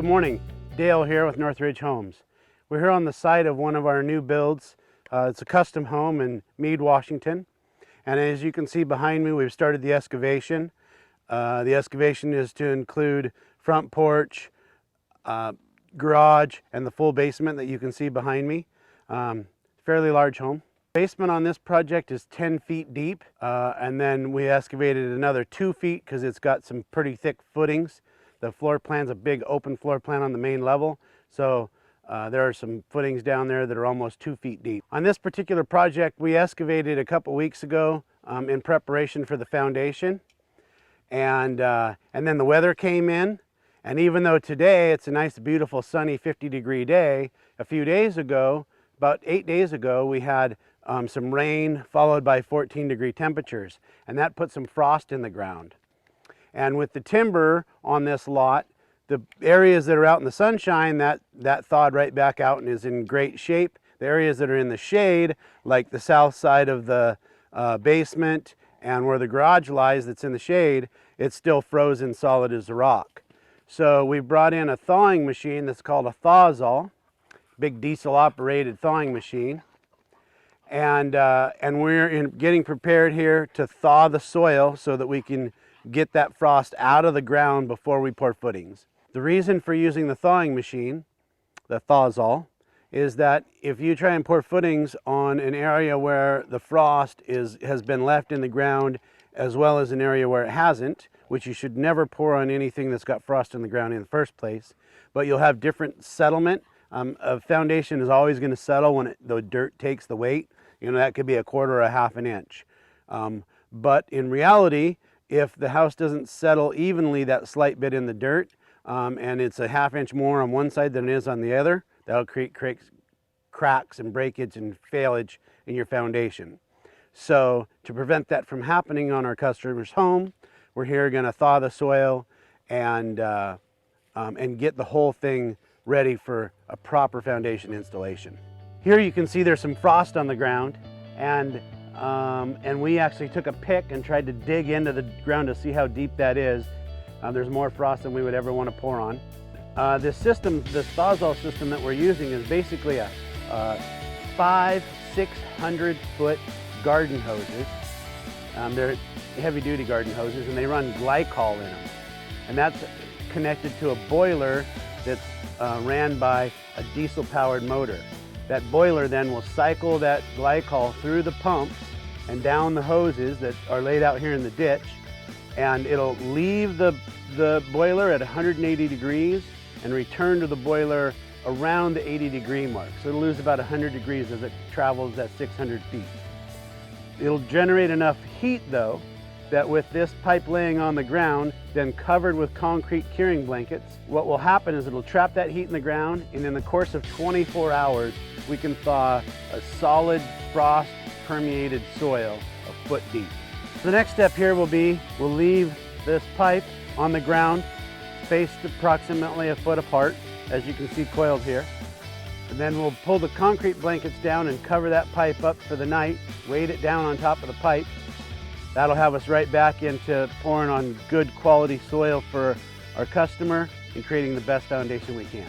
Good morning, Dale here with Northridge Homes. We're here on the site of one of our new builds. It's a custom home in Meade, Washington. And as you can see behind me, we've started the excavation. The excavation is to include front porch, garage, and the full basement that you can see behind me. Fairly large home. Basement on this project is 10 feet deep, and then we excavated another 2 feet because it's got some pretty thick footings. The floor plan's a big open floor plan on the main level, so there are some footings down there that are almost 2 feet deep. On this particular project, we excavated a couple weeks ago in preparation for the foundation, and then the weather came in, and even though today it's a nice, beautiful, sunny 50-degree day, a few days ago, about 8 days ago, we had some rain followed by 14-degree temperatures, and that put some frost in the ground. And with the timber on this lot, the areas that are out in the sunshine, that thawed right back out and is in great shape. The areas that are in the shade, like the south side of the basement and where the garage lies that's in the shade, it's still frozen solid as a rock. So we brought in a thawing machine that's called a Sawzall, big diesel operated thawing machine. And we're getting prepared here to thaw the soil so that we can get that frost out of the ground before we pour footings. The reason for using the thawing machine, the Sawzall, is that if you try and pour footings on an area where the frost has been left in the ground, as well as an area where it hasn't, which you should never pour on anything that's got frost in the ground in the first place, but you'll have different settlement. A foundation is always going to settle when the dirt takes the weight. You know, that could be a quarter or a half an inch. But in reality, if the house doesn't settle evenly that slight bit in the dirt, and it's a half inch more on one side than it is on the other, that'll create cracks and breakage and failage in your foundation. So to prevent that from happening on our customer's home, we're here going to thaw the soil and get the whole thing ready for a proper foundation installation. Here you can see there's some frost on the ground, and we actually took a pick and tried to dig into the ground to see how deep that is. There's more frost than we would ever want to pour on. This system, this Sawzall system that we're using, is basically a 600 foot garden hoses. They're heavy-duty garden hoses, and they run glycol in them. And that's connected to a boiler that's ran by a diesel-powered motor. That boiler then will cycle that glycol through the pumps and down the hoses that are laid out here in the ditch, and it'll leave the boiler at 180 degrees and return to the boiler around the 80-degree mark. So it'll lose about 100 degrees as it travels that 600 feet. It'll generate enough heat, though, that with this pipe laying on the ground, then covered with concrete curing blankets, what will happen is it'll trap that heat in the ground, and in the course of 24 hours, we can thaw a solid frost permeated soil a foot deep. So the next step here will be, we'll leave this pipe on the ground, spaced approximately a foot apart, as you can see coiled here. And then we'll pull the concrete blankets down and cover that pipe up for the night, weight it down on top of the pipe. That'll have us right back into pouring on good quality soil for our customer and creating the best foundation we can.